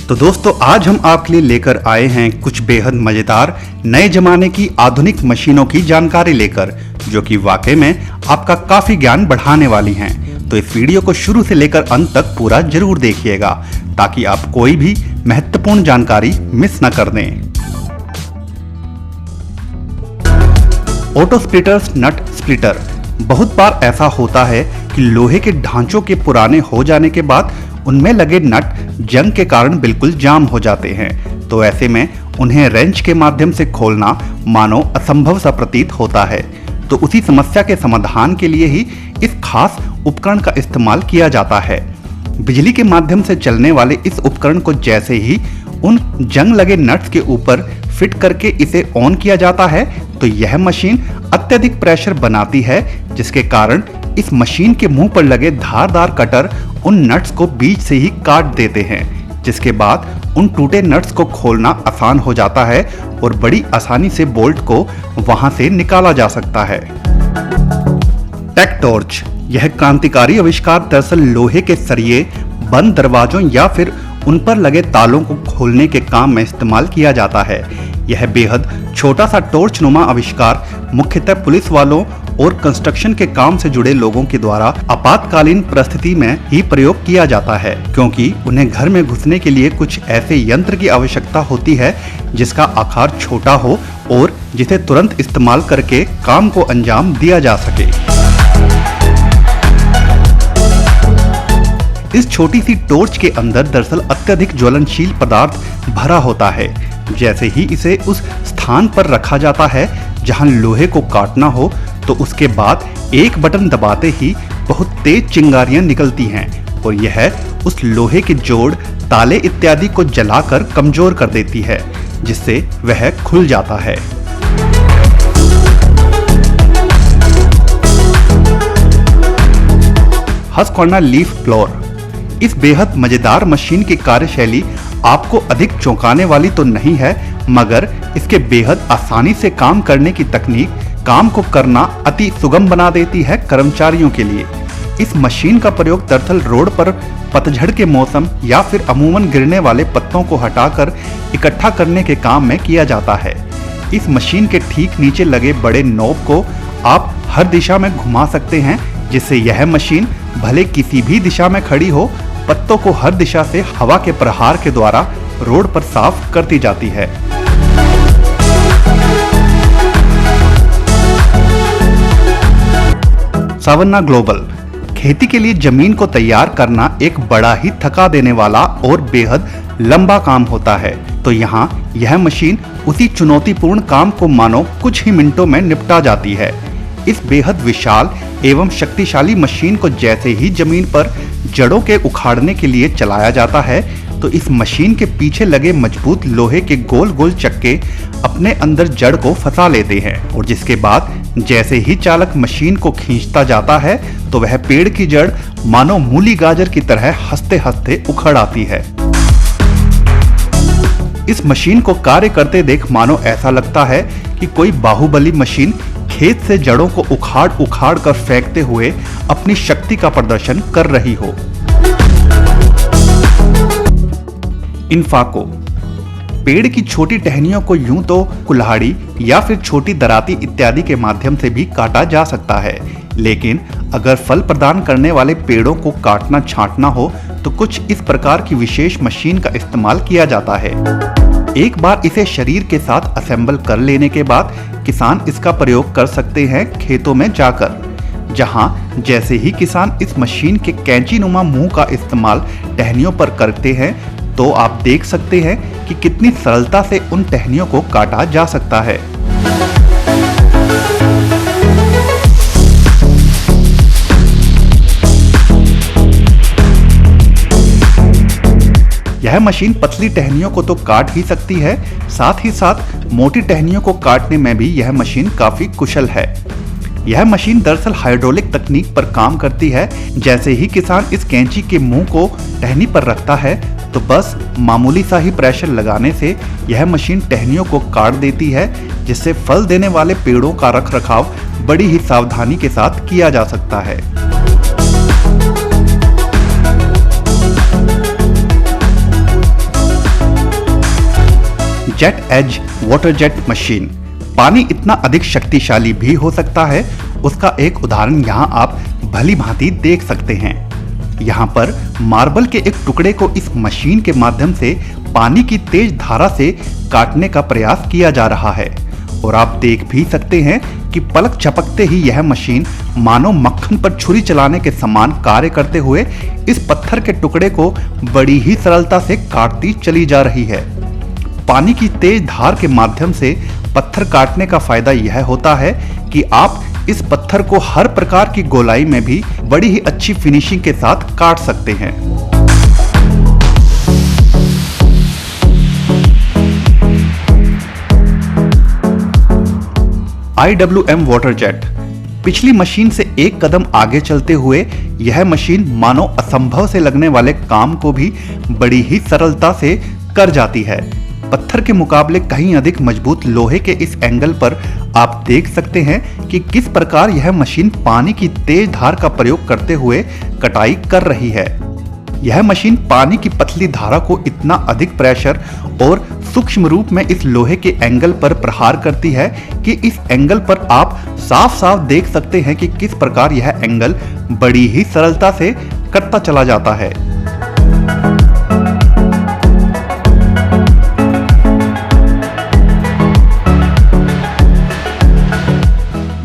तो दोस्तों आज हम आपके लिए लेकर आए हैं कुछ बेहद मजेदार नए जमाने की आधुनिक मशीनों की जानकारी लेकर, जो कि वाकई में आपका काफी ज्ञान बढ़ाने वाली हैं। तो इस वीडियो को शुरू से लेकर अंत तक पूरा जरूर देखिएगा ताकि आप कोई भी महत्वपूर्ण जानकारी मिस न कर दें। ऑटो स्प्लिटर्स नट स्प्लिटर। बहुत बार ऐसा होता है कि लोहे के ढांचों के पुराने हो जाने के बाद उनमें लगे नट जंग के कारण बिल्कुल जाम हो जाते हैं। तो ऐसे में उन्हें रेंच के माध्यम से खोलना मानो असंभव सा प्रतीत होता है। तो उसी समस्या के समाधान के लिए ही इस खास उपकरण का इस्तेमाल किया जाता है। बिजली के माध्यम से चलने वाले इस उपकरण को जैसे ही उन जंग लगे नट्स के ऊपर फिट करके इसे ऑन किया जाता है तो यह मशीन अत्यधिक प्रेशर बनाती है, जिसके कारण इस मशीन के मुंह पर लगे धारदार कटर उन नट्स को बीच से ही काट देते हैं, जिसके बाद उन टूटे नट्स को खोलना आसान हो जाता है और बड़ी आसानी से बोल्ट को वहां से निकाला जा सकता है। Take torch. यह क्रांतिकारी आविष्कार दरअसल लोहे के सरिये, बंद दरवाजों या फिर उन पर लगे तालों को खोलने के काम में इस्तेमाल किया जाता है। यह बेहद छोटा सा टॉर्च नुमा आविष्कार मुख्यतः पुलिस वालों और कंस्ट्रक्शन के काम से जुड़े लोगों के द्वारा आपातकालीन परिस्थिति में ही प्रयोग किया जाता है, क्योंकि उन्हें घर में घुसने के लिए कुछ ऐसे यंत्र की आवश्यकता होती है जिसका आकार छोटा हो और जिसे तुरंत इस्तेमाल करके काम को अंजाम दिया जा सके। इस छोटी सी टॉर्च के अंदर दरअसल अत्यधिक ज्वलनशील पदार्थ भरा होता है। जैसे ही इसे उस स्थान पर रखा जाता है जहां लोहे को काटना हो तो उसके बाद एक बटन दबाते ही बहुत तेज चिंगारियां निकलती हैं और यह उस लोहे के जोड़, ताले इत्यादि को जलाकर कमजोर कर देती है, जिससे वह खुल जाता है। हस्क्वाना लीफ ब्लोअर। इस बेहद मजेदार मशीन की कार्यशैली आपको अधिक चौंकाने वाली तो नहीं है, मगर इसके बेहद आसानी से काम करने की तकनीक काम को करना अति सुगम बना देती है कर्मचारियों के लिए। इस मशीन का प्रयोग दरअसल रोड पर पतझड़ के मौसम या फिर अमूमन गिरने वाले पत्तों को हटाकर इकट्ठा करने के काम में किया जाता है। इस मशीन के ठीक नीचे लगे बड़े नॉब को आप हर दिशा में घुमा सकते हैं, जिससे यह मशीन भले किसी भी दिशा में खड़ी हो, पत्तों को हर दिशा से हवा के प्रहार के द्वारा रोड पर साफ करती जाती है। सावन्ना ग्लोबल। खेती के लिए जमीन को तैयार करना एक बड़ा ही थका देने वाला और बेहद लंबा काम होता है। तो यहाँ यह मशीन उसी चुनौतीपूर्ण काम को मानो कुछ ही मिनटों में निपटा जाती है। इस बेहद विशाल एवं शक्तिशाली मशीन को जैसे ही जमीन पर जड़ों के उखाड़ने के लिए चलाया जाता है तो इस मशीन के पीछे लगे मजबूत लोहे के गोल गोल चक्के अपने अंदर जड़ को फंसा लेते हैं और जिसके बाद जैसे ही चालक मशीन को खींचता जाता है तो वह पेड़ की जड़ मानो मूली गाजर की तरह हंसते हंसते उखड़ आती है। इस मशीन को कार्य करते देख मानो ऐसा लगता है कि कोई बाहुबली मशीन खेत से जड़ों को उखाड़ उखाड़ कर फेंकते हुए अपनी शक्ति का प्रदर्शन कर रही हो। इन्फाको। पेड़ की छोटी टहनियों को यूं तो कुल्हाड़ी या फिर छोटी दराती इत्यादि के माध्यम से भी काटा जा सकता है, लेकिन अगर फल प्रदान करने वाले पेड़ों को काटना छांटना हो तो कुछ इस प्रकार की विशेष मशीन का इस्तेमाल किया जाता है। एक बार इसे शरीर के साथ असेंबल कर लेने के बाद किसान इसका प्रयोग कर सकते हैं खेतों में जाकर, जहां जैसे ही किसान इस मशीन के कैंची नुमा मुंह का इस्तेमाल टहनियों पर करते हैं तो आप देख सकते हैं कि कितनी सरलता से उन टहनियों को काटा जा सकता है। यह मशीन पतली टहनियों को तो काट ही सकती है, साथ ही साथ मोटी टहनियों को काटने में भी यह मशीन काफी कुशल है। यह मशीन दरअसल हाइड्रोलिक तकनीक पर काम करती है। जैसे ही किसान इस कैंची के मुंह को टहनी पर रखता है तो बस मामूली सा ही प्रेशर लगाने से यह मशीन टहनियों को काट देती है, जिससे फल देने वाले पेड़ों का रखरखाव बड़ी ही सावधानी के साथ किया जा सकता है। Jet edge water jet machine. पानी इतना अधिक शक्तिशाली भी हो सकता है, उसका एक उदाहरण यहाँ आप भली भांति देख सकते हैं। यहाँ पर मार्बल के एक टुकड़े को इस मशीन के माध्यम से पानी की तेज धारा से काटने का प्रयास किया जा रहा है और आप देख भी सकते हैं कि पलक झपकते ही यह मशीन मानो मक्खन पर छुरी चलाने के समान कार्य करते हुए इस पत्थर के टुकड़े को बड़ी ही सरलता से काटती चली जा रही है। पानी की तेज धार के माध्यम से पत्थर काटने का फायदा यह होता है कि आप इस पत्थर को हर प्रकार की गोलाई में भी बड़ी ही अच्छी फिनिशिंग के साथ काट सकते हैं। IWM वाटर जेट पिछली मशीन से एक कदम आगे चलते हुए यह मशीन मानो असंभव से लगने वाले काम को भी बड़ी ही सरलता से कर जाती है। पत्थर के मुकाबले कहीं अधिक मजबूत लोहे के इस एंगल पर आप देख सकते हैं कि किस प्रकार यह मशीन पानी की तेज धार का प्रयोग करते हुए कटाई कर रही है। यह मशीन पानी की पतली धारा को इतना अधिक प्रेशर और सूक्ष्म रूप में इस लोहे के एंगल पर प्रहार करती है कि इस एंगल पर आप साफ साफ देख सकते हैं कि किस प्रकार यह एंगल बड़ी ही सरलता से कटता चला जाता है।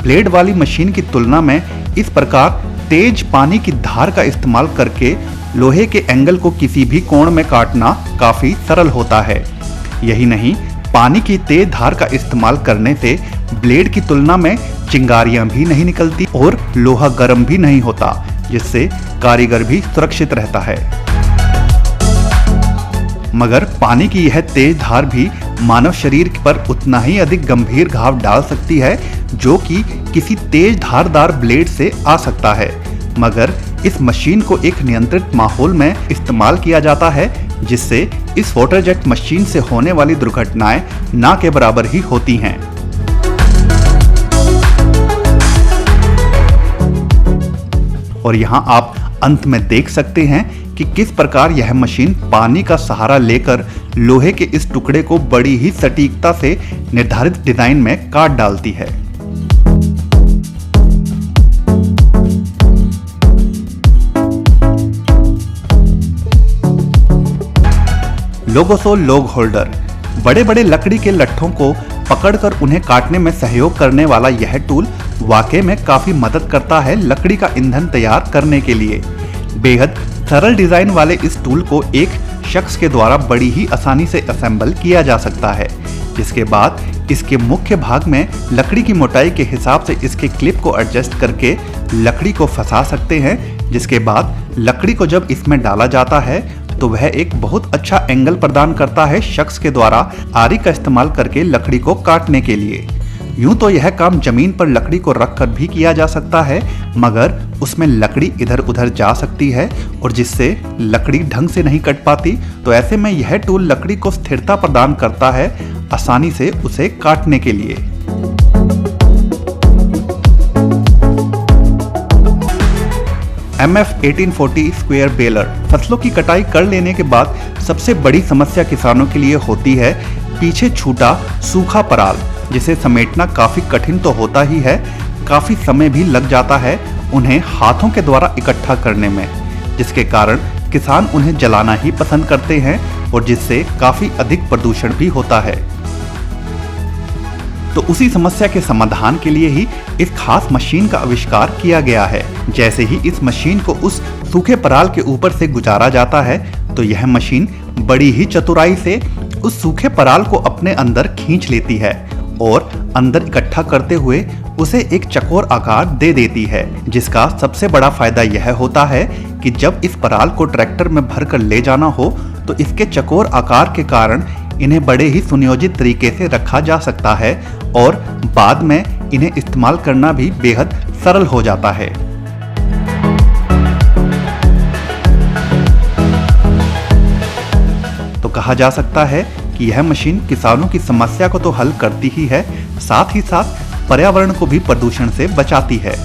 ब्लेड वाली मशीन की तुलना में इस प्रकार तेज पानी की धार का इस्तेमाल करके लोहे के एंगल को किसी भी कोण में काटना काफी सरल होता है। यही नहीं, पानी की तेज धार का इस्तेमाल करने से ब्लेड की तुलना में चिंगारियां भी नहीं निकलती और लोहा गर्म भी नहीं होता, जिससे कारीगर भी सुरक्षित रहता है। मगर पानी की यह तेज धार भी मानव शरीर पर उतना ही अधिक गंभीर घाव डाल सकती है जो कि किसी तेज धारदार ब्लेड से आ सकता है। मगर इस मशीन को एक नियंत्रित माहौल में इस्तेमाल किया जाता है, जिससे इस वाटर जेट मशीन से होने वाली दुर्घटनाएं ना के बराबर ही होती हैं। और यहाँ आप अंत में देख सकते हैं कि किस प्रकार यह मशीन पानी का सहारा लेकर लोहे के इस टुकड़े को बड़ी ही सटीकता से निर्धारित डिजाइन में काट डालती है। लोगोसोल लॉग होल्डर बड़े बड़े लकड़ी के लट्ठों को पकड़कर उन्हें काटने में सहयोग करने वाला यह टूल वाकई में काफी मदद करता है लकड़ी का ईंधन तैयार करने के लिए। बेहद सरल डिजाइन वाले इस टूल को एक शख्स के द्वारा बड़ी ही आसानी से असेंबल किया जा सकता है, जिसके बाद इसके मुख्य भाग में लकड़ी की मोटाई के हिसाब से इसके क्लिप को एडजस्ट करके लकड़ी को फंसा सकते हैं, जिसके बाद लकड़ी को जब इसमें डाला जाता है तो वह एक बहुत अच्छा एंगल प्रदान करता है शख्स के द्वारा आरी का इस्तेमाल करके लकड़ी को काटने के लिए। यूं तो यह काम जमीन पर लकड़ी को रखकर भी किया जा सकता है, मगर उसमें लकड़ी इधर उधर जा सकती है और जिससे लकड़ी ढंग से नहीं कट पाती। तो ऐसे में यह टूल लकड़ी को स्थिरता प्रदान करता है आसानी से उसे काटने के लिए। MF 1840 स्क्वायर बेलर फसलों की कटाई कर लेने के बाद सबसे बड़ी समस्या किसानों के लिए होती है पीछे छूटा सूखा पराल, जिसे समेटना काफी कठिन तो होता ही है, काफी समय भी लग जाता है उन्हें हाथों के द्वारा इकट्ठा करने में, जिसके कारण किसान उन्हें जलाना ही पसंद करते हैं और जिससे काफी अधिक प्रदूषण भी होता है। तो उसी समस्या के समाधान के लिए ही इस खास मशीन का आविष्कार किया गया है। जैसे ही इस मशीन को उस सूखे पराल के ऊपर से गुजारा जाता है तो यह मशीन बड़ी ही चतुराई से उस सूखे पराल को अपने अंदर खींच लेती है और अंदर इकट्ठा करते हुए उसे एक चकोर आकार दे देती है, जिसका सबसे बड़ा फायदा यह होता है कि जब इस पराल को ट्रैक्टर में भरकर ले जाना हो तो इसके चकोर आकार के कारण इन्हें बड़े ही सुनियोजित तरीके से रखा जा सकता है और बाद में इन्हें इस्तेमाल करना भी बेहद सरल हो जाता है। तो कहा जा सकता है कि यह मशीन किसानों की समस्या को तो हल करती ही है, साथ ही साथ पर्यावरण को भी प्रदूषण से बचाती है।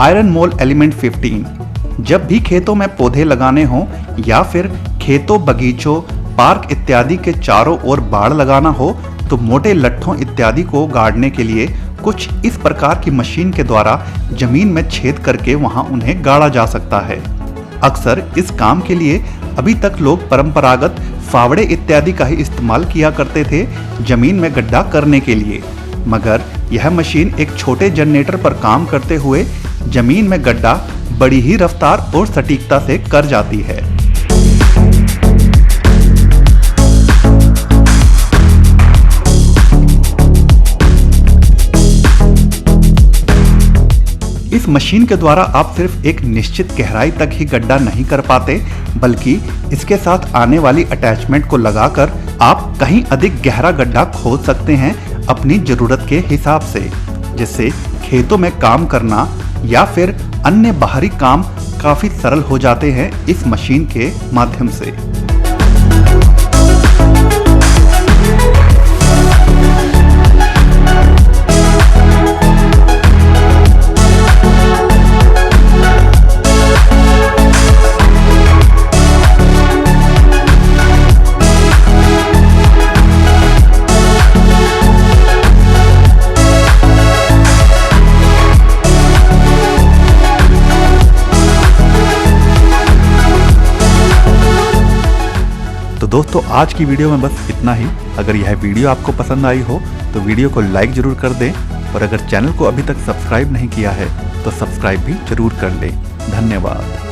आयरन मोल एलिमेंट 15। जब भी खेतों में पौधे लगाने हों या फिर खेतों, बगीचों, पार्क इत्यादि के चारों ओर बाड़ लगाना हो तो मोटे लट्ठों इत्यादि को गाड़ने के लिए कुछ इस प्रकार की मशीन के द्वारा जमीन में छेद करके वहां उन्हें गाड़ा जा सकता है। अक्सर इस काम के लिए अभी तक लोग परंपरागत फावड़े इत्यादि का ही इस्तेमाल किया करते थे जमीन में गड्ढा करने के लिए, मगर यह मशीन एक छोटे जनरेटर पर काम करते हुए जमीन में गड्ढा बड़ी ही रफ्तार और सटीकता से कर जाती है। इस मशीन के द्वारा आप सिर्फ एक निश्चित गहराई तक ही गड्ढा नहीं कर पाते, बल्कि इसके साथ आने वाली अटैचमेंट को लगाकर आप कहीं अधिक गहरा गड्ढा खोद सकते हैं अपनी जरूरत के हिसाब से, जिससे खेतों में काम करना या फिर अन्य बाहरी काम काफी सरल हो जाते हैं इस मशीन के माध्यम से। तो दोस्तों, आज की वीडियो में बस इतना ही। अगर यह वीडियो आपको पसंद आई हो तो वीडियो को लाइक जरूर कर दें, और अगर चैनल को अभी तक सब्सक्राइब नहीं किया है तो सब्सक्राइब भी जरूर कर लें। धन्यवाद।